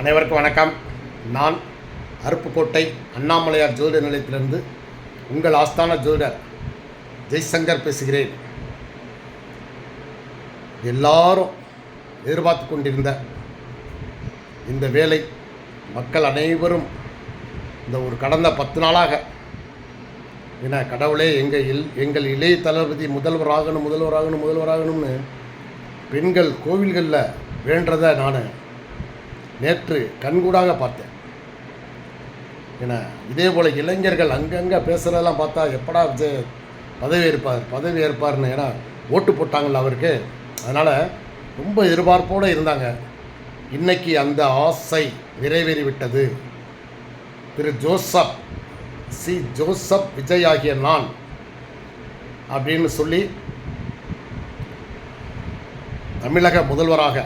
அனைவருக்கும் வணக்கம். நான் அருப்புக்கோட்டை அண்ணாமலையார் ஜோதிட நிலையத்திலிருந்து உங்கள் ஆஸ்தான ஜோதிடர் ஜெய்சங்கர் பேசுகிறேன். எல்லாரும் எதிர்பார்த்து கொண்டிருந்த இந்த வேலை மக்கள் அனைவரும் இந்த ஒரு கடந்த 10 நாளாக என கடவுளே எங்கள் இளைய தளபதி முதல்வராகணும்னு பெண்கள் கோவில்களில் வேண்டதை நான் நேற்று கண்கூடாக பார்த்தேன். ஏன்னா இதே போல் இளைஞர்கள் அங்கங்கே பேசுகிறதெல்லாம் பார்த்தா எப்படா விஜய் பதவி ஏற்பார்னு, ஏன்னா ஓட்டு போட்டாங்கள்ல அவருக்கு, அதனால் ரொம்ப எதிர்பார்ப்போடு இருந்தாங்க. இன்றைக்கி அந்த ஆசை நிறைவேறிவிட்டது. திரு ஜோசப் விஜய் ஆகிய நான் அப்படின்னு சொல்லி தமிழக முதல்வராக,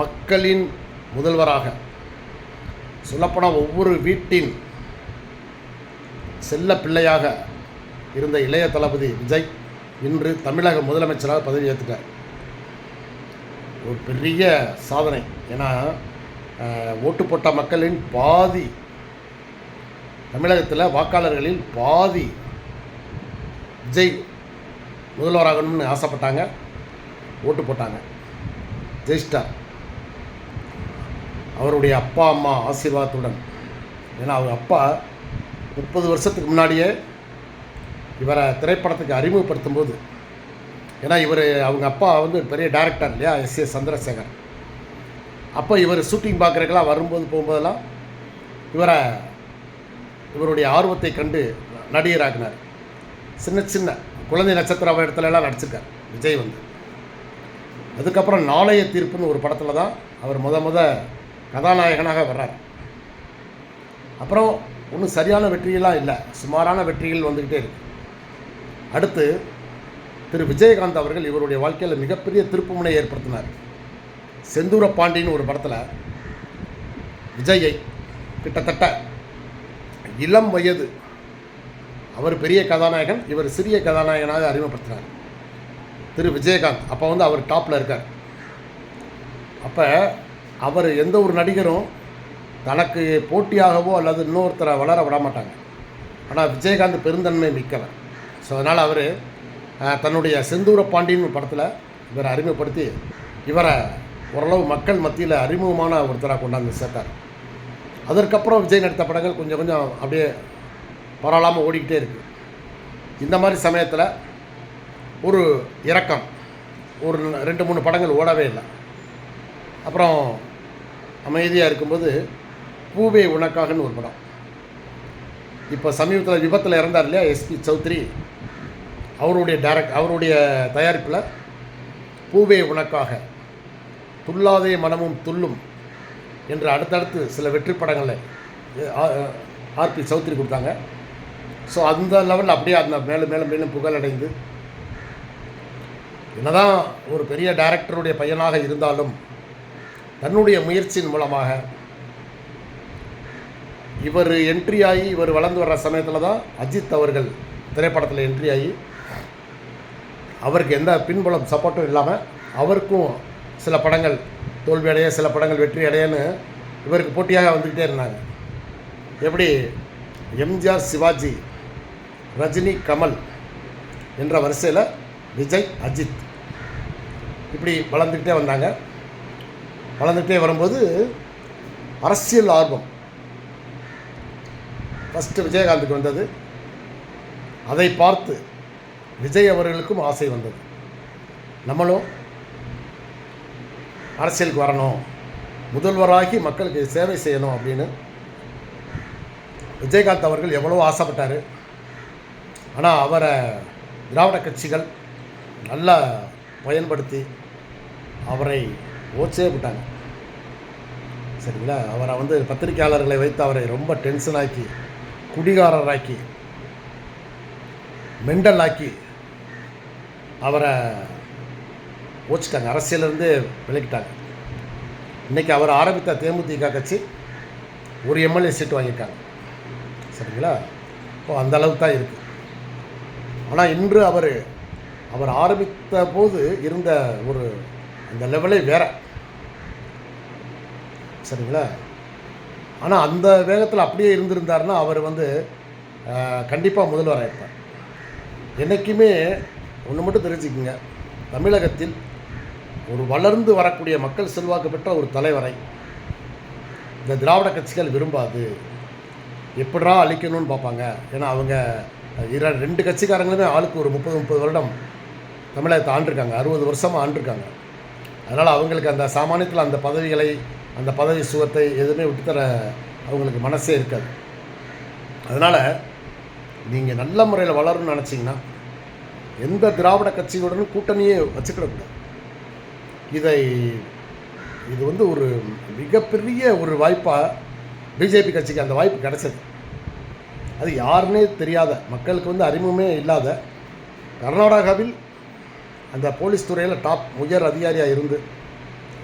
மக்களின் முதல்வராக, சொல்லப்போனால் ஒவ்வொரு வீட்டின் செல்ல பிள்ளையாக இருந்த இளைய தளபதி விஜய் இன்று தமிழக முதலமைச்சராக பதவி ஏற்றுட்டார். ஒரு பெரிய சாதனை. ஏன்னா ஓட்டு போட்ட மக்களின் பாதி, தமிழகத்தில் வாக்காளர்களில் பாதி விஜய் முதல்வராகணும்னு ஆசைப்பட்டாங்க, ஓட்டு போட்டாங்க, ஜெயிச்சிட்டார். அவருடைய அப்பா அம்மா ஆசீர்வாதத்துடன். ஏன்னா அவர் அப்பா 30 வருஷத்துக்கு முன்னாடியே இவரை திரைப்படத்துக்கு அறிமுகப்படுத்தும் போது, ஏன்னா அவங்க அப்பா பெரிய டைரக்டர் இல்லையா, எஸ் சந்திரசேகர். அப்போ இவர் ஷூட்டிங் பார்க்குறதுக்கெல்லாம் போகும்போதெல்லாம் இவருடைய ஆர்வத்தை கண்டு நடிகராகினார். சின்ன குழந்தை நட்சத்திர இடத்துலலாம் நடிச்சிருக்கார் விஜய். அதுக்கப்புறம் நாளைய தீர்ப்புன்னு ஒரு படத்தில் தான் அவர் முத கதாநாயகனாக வர்றார். அப்புறம் ஒன்றும் சரியான வெற்றியெல்லாம் இல்லை, சுமாரான வெற்றிகள் வந்துக்கிட்டே இருக்கு. அடுத்து திரு விஜயகாந்த் அவர்கள் இவருடைய வாழ்க்கையில் மிகப்பெரிய திருப்புமுனை ஏற்படுத்தினார். செந்தூர பாண்டின்னு ஒரு படத்தில் விஜயை கிட்டத்தட்ட இளம் வயது, அவர் பெரிய கதாநாயகன், இவர் சிறிய கதாநாயகனாக அறிமுகப்படுத்தினார் திரு விஜயகாந்த். அப்போ அவர் டாப்பில் இருக்கார். அப்போ அவர் எந்த ஒரு நடிகரும் தனக்கு போட்டியாகவோ அல்லது இன்னொருத்தரை வளர விட மாட்டாங்க. ஆனால் விஜயகாந்த் பெருந்தன்மை மிக்கவர். ஸோ அதனால் அவர் தன்னுடைய செந்தூர பாண்டின்னு படத்தில் இவரை அறிமுகப்படுத்தி இவரை ஓரளவு மக்கள் மத்தியில் அறிமுகமான ஒருத்தராக கொண்டாந்து சேர்த்தார். அதற்கப்புறம் விஜய் நடித்த படங்கள் கொஞ்சம் அப்படியே பரவாயில்லாமல் ஓடிக்கிட்டே இருக்குது. இந்த மாதிரி சமயத்தில் ஒரு இறக்கம், ஒரு 2-3 படங்கள் ஓடவே இல்லை. அப்புறம் அமைதியாக இருக்கும்போது பூவே உனக்காகன்னு ஒரு படம், இப்போ சமீபத்தில் விபத்தில் இறந்தார் இல்லையா எஸ்பி சௌத்ரி, அவருடைய தயாரிப்பில் பூவே உனக்காக, துல்லாதே மனமும் துள்ளும் என்று அடுத்தடுத்து சில வெற்றி படங்களை ஆர்பி சௌத்ரி கொடுத்தாங்க. ஸோ அந்த லெவலில் அப்படியே அந்த மேலும் புகழடைந்து, என்னதான் ஒரு பெரிய டைரக்டருடைய பையனாக இருந்தாலும் தன்னுடைய முயற்சியின் மூலமாக இவர் என்ட்ரி ஆகி, இவர் வளர்ந்து வர்ற சமயத்தில் தான் அஜித் அவர்கள் திரைப்படத்தில் என்ட்ரி ஆகி, அவருக்கு எந்த பின்புலம் சப்போர்ட்டும் இல்லாமல் அவருக்கும் சில படங்கள் தோல்வியடைய, சில படங்கள் வெற்றி அடையன்னு இவருக்கு போட்டியாக வந்துக்கிட்டே இருந்தாங்க. எப்படி எம்ஜிஆர், சிவாஜி, ரஜினி, கமல் என்ற வரிசையில் விஜய், அஜித் இப்படி வளர்ந்துக்கிட்டே வந்தாங்க. வளர்ந்துக்கிட்டே வரும்போது அரசியல் ஆர்வம் ஃபஸ்ட்டு விஜயகாந்துக்கு வந்தது. அதை பார்த்து விஜய் அவர்களுக்கும் ஆசை வந்தது, நம்மளும் அரசியலுக்கு வரணும், முதல்வராகி மக்களுக்கு சேவை செய்யணும் அப்படின்னு. விஜயகாந்த் அவர்கள் எவ்வளோ ஆசைப்பட்டார். ஆனால் அவரை திராவிட கட்சிகள் நல்லா பயன்படுத்தி அவரை ஓச்சே விட்டாங்க. சரிங்களா? அவரை பத்திரிகையாளர்களை வைத்து அவரை ரொம்ப டென்ஷனாக்கி, குடிகாரராக்கி, மெண்டல் ஆக்கி அவரை ஓச்சிட்டாங்க, அரசியலிருந்து விலக்கிட்டாங்க. இன்றைக்கி அவர் ஆரம்பித்த தேமுதிக கட்சி ஒரு எம்எல்ஏ சீட்டு வாங்கியிருக்காங்க. சரிங்களா? இப்போ அந்த அளவுக்கு தான் இருக்குது. ஆனால் இன்று அவர் ஆரம்பித்த போது இருந்த ஒரு அந்த லெவலே வேறு. சரிங்களா? ஆனால் அந்த வேகத்தில் அப்படியே இருந்திருந்தாருன்னா அவர் வந்து கண்டிப்பாக முதல்வராக இருப்பார். என்றைக்குமே ஒன்று மட்டும் தெரிஞ்சுக்குங்க, தமிழகத்தில் ஒரு வளர்ந்து வரக்கூடிய மக்கள் செல்வாக்கு பெற்ற ஒரு தலைவரை இந்த திராவிட கட்சிகள் விரும்பாது. எப்படா அழிக்கணும்னு பார்ப்பாங்க. ஏன்னா அவங்க 2 கட்சிக்காரங்களுமே ஆளுக்கு ஒரு 30 வருடம் தமிழகத்தை ஆண்டிருக்காங்க, 60 வருஷமாக ஆண்டிருக்காங்க. அதனால் அவங்களுக்கு அந்த சாமானியத்தில் அந்த பதவிகளை, அந்த பதவி சுகத்தை எதுவுமே விட்டுத்தர அவங்களுக்கு மனசே இருக்காது. அதனால் நீங்கள் நல்ல முறையில் வளரணும்னு நினச்சிங்கன்னா எந்த திராவிட கட்சியுடனும் கூட்டணியே வச்சுக்கிடக்கூடாது. இது வந்து ஒரு மிகப்பெரிய ஒரு வாய்ப்பாக பிஜேபி கட்சிக்கு அந்த வாய்ப்பு கிடச்சது. அது யாருன்னே தெரியாத, மக்களுக்கு வந்து அறிமுகமே இல்லாத, கர்நாடகாவில் அந்த போலீஸ் துறையில் டாப் உயர் அதிகாரியாக இருந்து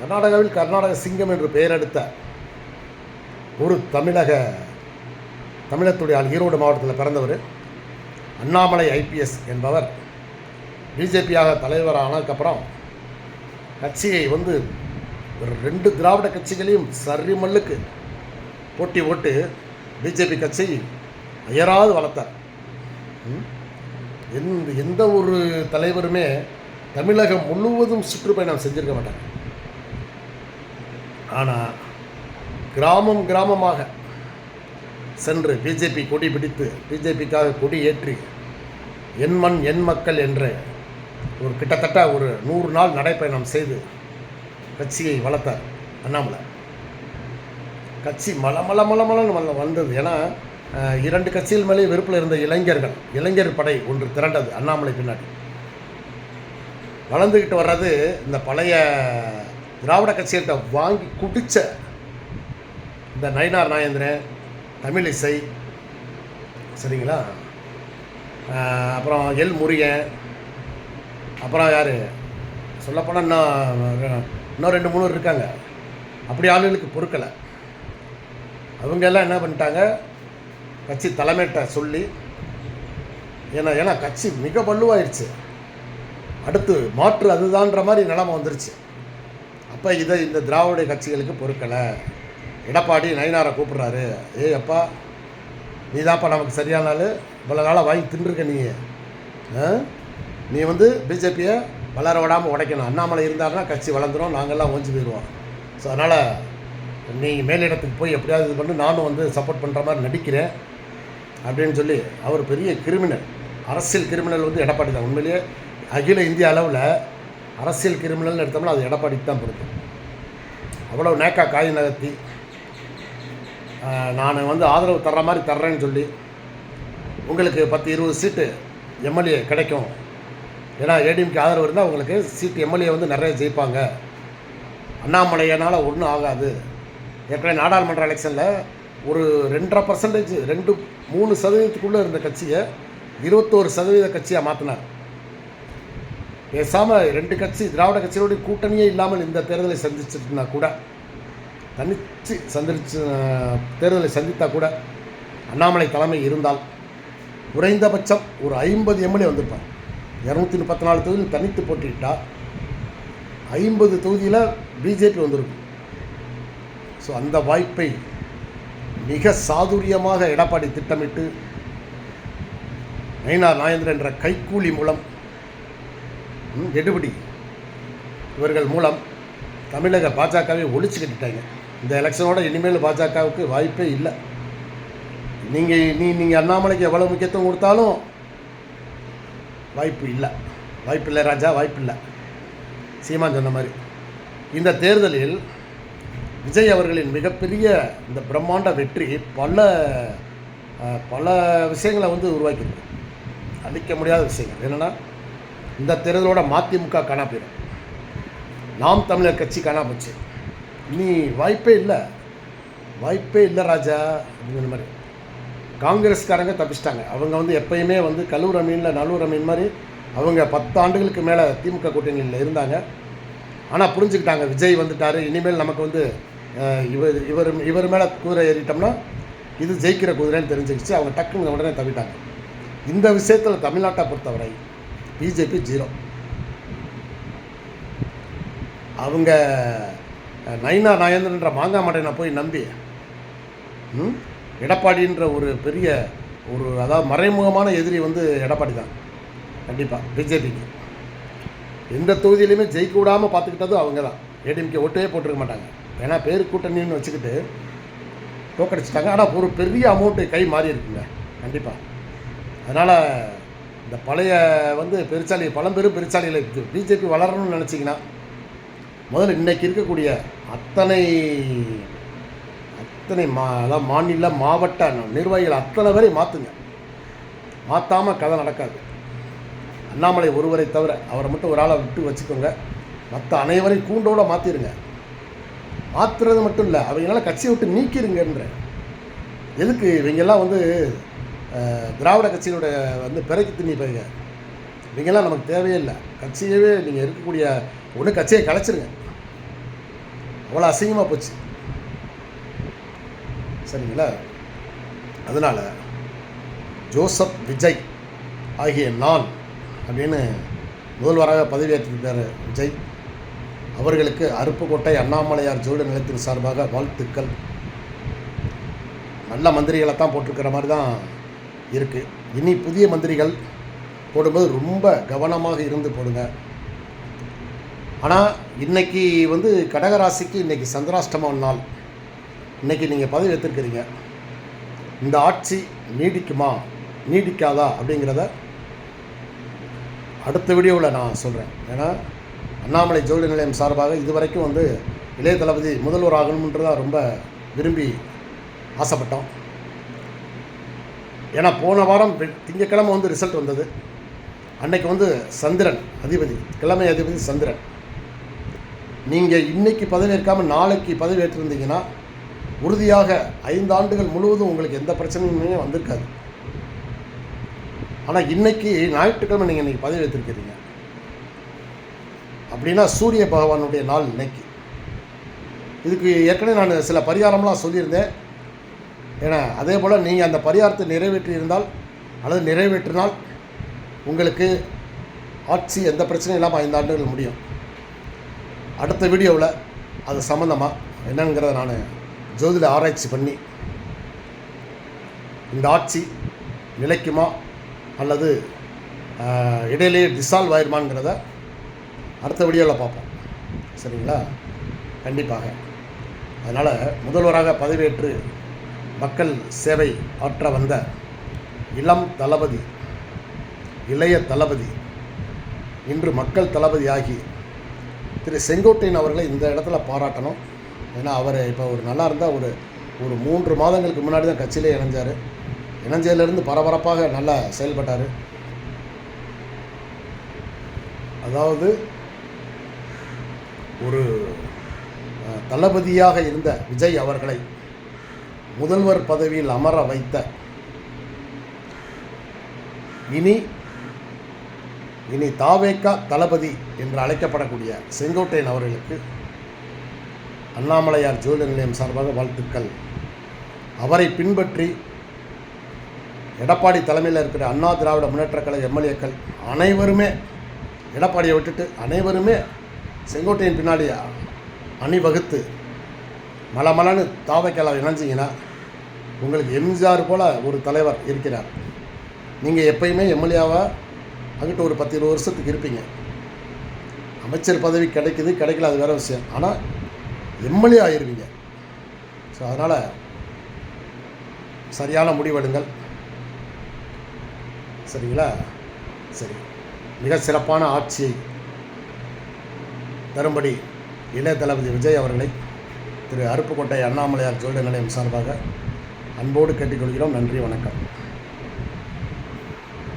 கர்நாடகாவில் கர்நாடக சிங்கம் என்று பெயர் எடுத்த ஒரு தமிழகத்துடைய ஈரோடு மாவட்டத்தில் பிறந்தவர் அண்ணாமலை ஐபிஎஸ் என்பவர் பிஜேபியாக தலைவர் ஆனதுக்கப்புறம் கட்சியை வந்து 2 திராவிட கட்சிகளையும் சரிமல்லுக்கு போட்டி போட்டு பிஜேபி கட்சி அயராது வளர்த்தார். எந்த ஒரு தலைவருமே தமிழகம் முழுவதும் சுற்றுப்பயணம் செஞ்சிருக்க மாட்டாங்க. ஆனால் கிராமமாக சென்று பிஜேபி கொடி பிடித்து, பிஜேபிக்காக கொடி ஏற்றி, என் மண் என் மக்கள் என்று ஒரு கிட்டத்தட்ட ஒரு 100 நாள் நடைப்பயணம் செய்து கட்சியை வளர்த்தார் அண்ணாமலை. கட்சி மலமலன்னு வந்தது. ஏன்னா 2 கட்சிகள் மேலே வெறுப்பில் இருந்த இளைஞர் படை ஒன்று திரண்டது அண்ணாமலை பின்னாடி. வளர்ந்துக்கிட்டு வர்றது இந்த பழைய திராவிட கட்சிகிட்ட வாங்கி குடித்த இந்த நயினார் நாகேந்திரன், தமிழிசை, சரிங்களா, அப்புறம் எல் முருகன், அப்புறம் யார் சொல்லப்போனால் இன்னும் 2-3 இருக்காங்க. அப்படி ஆளுகளுக்கு பொறுக்கலை. அவங்க எல்லாம் என்ன பண்ணிட்டாங்க, கட்சி தலைமையிட்ட சொல்லி, ஏன்னா கட்சி மிக வலுவாயிருச்சு, அடுத்து மாற்று அதுதான்ற மாதிரி நிலைமை வந்துருச்சு. அப்போ இந்த திராவிட கட்சிகளுக்கு பொறுக்கலை. எடப்பாடி நயினாரை கூப்பிட்றாரு, அப்பா நீ தான்ப்பா நமக்கு சரியான ஆள், இவ்வளோ நாளாக வாங்கி தின்றுருக்க, நீ வந்து பிஜேபியை வளர விடாமல் உடைக்கணும். அண்ணாமலை இருந்தாருன்னா கட்சி வளர்ந்துடும், நாங்கள்லாம் ஓஞ்சி போயிடுவோம். ஸோ அதனால் நீ மேலிடத்துக்கு போய் எப்படியாவது இது பண்ணி நானும் வந்து சப்போர்ட் பண்ணுற மாதிரி நடிக்கிறேன் அப்படின்னு சொல்லி, அவர் பெரிய கிரிமினல், அரசியல் கிரிமினல் வந்து எடப்பாடி தான். உண்மையிலேயே அகில இந்திய அளவில் அரசியல் கிரிமினல்னு எடுத்தோம்னா அது எடப்பாடிக்கு தான் பொறுக்கும். அவ்வளோ நேக்கா காய் நகர்த்தி நான் வந்து ஆதரவு தர்ற மாதிரி தர்றேன்னு சொல்லி உங்களுக்கு 10-20 சீட்டு எம்எல்ஏ கிடைக்கும். ஏன்னா ஏடிஎம்கே ஆதரவு இருந்தால் உங்களுக்கு சீட்டு எம்எல்ஏ வந்து நிறைய ஜெயிப்பாங்க, அண்ணாமலையினால் ஒன்றும் ஆகாது. ஏற்கனவே நாடாளுமன்ற எலெக்ஷனில் ஒரு 2.5%, 2-3% இருந்த கட்சியை 21% கட்சியாக மாற்றினார். பேசாமல் 2 கட்சி திராவிட கட்சியோடைய கூட்டணியே இல்லாமல் இந்த தேர்தலை சந்திச்சிருந்தா கூட, தனித்து தேர்தலை சந்தித்தா கூட அண்ணாமலை தலைமை இருந்தால் குறைந்தபட்சம் ஒரு 50 எம்எல்ஏ வந்திருப்பார். 234 தொகுதியில் தனித்து போட்டிட்டால் 50 தொகுதியில் பிஜேபி வந்திருக்கும். ஸோ அந்த வாய்ப்பை மிக சாதுரியமாக எடப்பாடி திட்டமிட்டு நயினார் நாகேந்திரன் என்ற கைக்கூலி மூலம், எடுபடி இவர்கள் மூலம் தமிழக பாஜகவை ஒழிச்சு கட்டிட்டாங்க. இந்த எலெக்ஷனோட இனிமேல் பாஜகவுக்கு வாய்ப்பே இல்லை. நீங்கள் அண்ணாமலைக்கு எவ்வளோ முக்கியத்துவம் கொடுத்தாலும் வாய்ப்பு இல்லை ராஜா, வாய்ப்பு இல்லை. சீமான் சொன்ன மாதிரி இந்த தேர்தலில் விஜய் அவர்களின் மிகப்பெரிய இந்த பிரம்மாண்ட வெற்றி பல விஷயங்களை வந்து உருவாக்கியிருக்கு, அழிக்க முடியாத விஷயங்கள். என்னென்னா, இந்த தேர்தலோட மதிமுக காணா போயிடும், நாம் தமிழர் கட்சி காணா போச்சு, நீ வாய்ப்பே இல்லை ராஜா அப்படிங்கிற மாதிரி. காங்கிரஸ்காரங்க தப்பிச்சிட்டாங்க. அவங்க வந்து எப்பயுமே வந்து கல்லூர மீனில் நழுவுற மீன் மாதிரி அவங்க 10 ஆண்டுகளுக்கு மேலே திமுக கூட்டணியில் இருந்தாங்க. ஆனால் புரிஞ்சுக்கிட்டாங்க, விஜய் வந்துட்டார், இனிமேல் நமக்கு வந்து இவர் மேலே குதிரை ஏறிட்டோம்னா இது ஜெயிக்கிற குதிரைன்னு தெரிஞ்சுக்கிச்சு. அவங்க டக்குன்னு உடனே தவிட்டாங்க. இந்த விஷயத்தில் தமிழ்நாட்டை பொறுத்தவரை பிஜேபி 0. அவங்க நயினா நாயந்திரன்ற மாங்காய் மட்டையை போய் நம்பி எடப்பாடின்ற ஒரு பெரிய அதாவது மறைமுகமான எதிரி வந்து எடப்பாடி தான். கண்டிப்பாக பிஜேபிக்கு எந்த தொகுதியிலையுமே ஜெயிக்க விடாமல் பார்த்துக்கிட்டதும் அவங்க தான். ஏடிஎம்கே ஓட்டே போட்டிருக்க மாட்டாங்க. ஏன்னா பேர் கூட்டணின்னு வச்சுக்கிட்டு தோக்கடிச்சிட்டாங்க. ஆனால் ஒரு பெரிய அமௌண்ட்டு கை மாறி இருக்குங்க கண்டிப்பாக. அதனால் இந்த பழைய வந்து பெருச்சாளி பழம்பெரும் பெருச்சாளிகளை பிஜேபி வளரணும்னு நினச்சிங்கன்னா முதல்ல இன்றைக்கி இருக்கக்கூடிய அத்தனை அதாவது மாநில மாவட்ட நிர்வாகிகள் அத்தனை பேரை மாற்றுங்க. மாற்றாமல் கதை நடக்காது. அண்ணாமலை ஒருவரை தவிர அவரை மட்டும் ஒரு ஆளை விட்டு வச்சுக்கோங்க. மற்ற அனைவரையும் கூண்டோடு மாற்றிடுங்க. மாற்றுறது மட்டும் இல்லை, அவங்களால கட்சியை விட்டு நீக்கிடுங்கன்ற. எதுக்கு இவங்கெல்லாம் வந்து திராவிட கட்சியினுடைய வந்து பிறகு திண்ணி போய்ங்க. இவங்கெல்லாம் நமக்கு தேவையே இல்லை. கட்சியவே நீங்கள் இருக்கக்கூடிய ஒன்று கட்சியை கலைச்சிருங்க. அவ்வளோ அசிங்கமாக போச்சு. சரிங்களா? அதனால் ஜோசப் விஜய் ஆகிய நான் அப்படின்னு முதல்வராக பதவியேற்றிருக்கார் விஜய் அவர்களுக்கு அருப்புக்கோட்டை அண்ணாமலையார் ஜோடி நிலையத்தின் சார்பாக வாழ்த்துக்கள். நல்ல மந்திரிகளை தான் போட்டிருக்கிற மாதிரி தான் இருக்குது. இனி புதிய மந்திரிகள் போடும்போது ரொம்ப கவனமாக இருந்து போடுங்க. ஆனால் இன்றைக்கி வந்து கடகராசிக்கு இன்றைக்கி சந்திராஷ்டமம் நாள். இன்றைக்கி நீங்கள் பதவி எடுத்துருக்கிறீங்க. இந்த ஆட்சி நீடிக்குமா நீடிக்காதா அப்படிங்கிறத அடுத்த வீடியோவில் நான் சொல்கிறேன். ஏன்னா அண்ணாமலை ஜோடி நிலையம் சார்பாக இதுவரைக்கும் வந்து இளைய தளபதி முதல்வர் ஆகணுன்றதான் ரொம்ப விரும்பி ஆசைப்பட்டோம். ஏன்னா போன வாரம் திங்கக்கிழமை வந்து ரிசல்ட் வந்தது. அன்னைக்கு வந்து சந்திரன் அதிபதி, கிழமை அதிபதி சந்திரன். நீங்கள் இன்றைக்கி பதவியேற்காமல் நாளைக்கு பதவியேற்றிருந்தீங்கன்னா உறுதியாக 5 ஆண்டுகள் முழுவதும் உங்களுக்கு எந்த பிரச்சனையுமே வந்திருக்காது. ஆனால் இன்றைக்கி ஞாயிற்றுக்கிழமை நீங்கள் இன்றைக்கி பதவி வைத்திருக்கிறீங்க அப்படின்னா சூரிய பகவானுடைய நாள் இன்னைக்கு. இதுக்கு ஏற்கனவே நான் சில பரிகாரம்லாம் சொல்லியிருந்தேன். ஏன்னா அதே போல் நீங்கள் அந்த பரிகாரத்தை நிறைவேற்றியிருந்தால் அல்லது நிறைவேற்றினால் உங்களுக்கு ஆட்சி எந்த பிரச்சனையும் இல்லாமல் 5 ஆண்டுகள் முடியும். அடுத்த வீடியோவில் அது சம்மந்தமாக என்னங்கிறத நான் ஜோதிட ஆராய்ச்சி பண்ணி இந்த ஆட்சி நிலைக்குமா அல்லது இடையிலேயே டிசால்வ் ஆயிருமாங்கிறத அடுத்த வீடியோவில் பார்ப்போம். சரிங்களா? கண்டிப்பாக. அதனால் முதல்வராக பதவியேற்று மக்கள் சேவை ஆற்ற வந்த இளம் தளபதி, இளைய தளபதி, இன்று மக்கள் தளபதி ஆகி திரு செங்கோட்டையன் அவர்களை இந்த இடத்துல பாராட்டணும். ஏன்னா அவர் இப்போ ஒரு நல்லா இருந்தால் ஒரு 3 மாதங்களுக்கு முன்னாடி தான் கட்சியிலே இணைஞ்சார். இணைஞ்சதிலிருந்து பரபரப்பாக நல்லா செயல்பட்டார். அதாவது ஒரு தளபதியாக இருந்த விஜய் அவர்களை முதல்வர் பதவியில் அமர வைத்த இனி தாவேகா தளபதி என்று அழைக்கப்படக்கூடிய செங்கோட்டையன் அவர்களுக்கு அண்ணாமலையார் ஜோதி நிலையம் சார்பாக வாழ்த்துக்கள். அவரை பின்பற்றி எடப்பாடி தலைமையில் இருக்கிற அண்ணா திராவிட முன்னேற்றக் கழக எம்எல்ஏக்கள் அனைவருமே எடப்பாடியை விட்டுட்டு அனைவருமே செங்கோட்டையின் பின்னாடி அணிவகுத்து மலமலன்னு தாவேக்காவில் இணைஞ்சிங்கன்னா உங்களுக்கு எம்ஜிஆர் போல் ஒரு தலைவர் இருக்கிறார். நீங்கள் எப்பயுமே எம்எல்ஏவாக அங்கிட்ட ஒரு 10-20 வருஷத்துக்கு இருப்பீங்க. அமைச்சர் பதவி கிடைக்குது கிடைக்கல அது வேறு விஷயம். ஆனால் எம்எல்ஏ ஆகிருவீங்க. ஸோ அதனால் சரியான முடிவெடுங்கள். சரிங்களா? சரி, மிக சிறப்பான ஆட்சியை தரும்படி இளைய தளபதி விஜய் அவர்களை திரு அருப்புக்கோட்டை அண்ணாமலையார் ஜோதி நிலையம் சார்பாக அன்போடு கேட்டுக்கொள்கிறோம். நன்றி, வணக்கம்.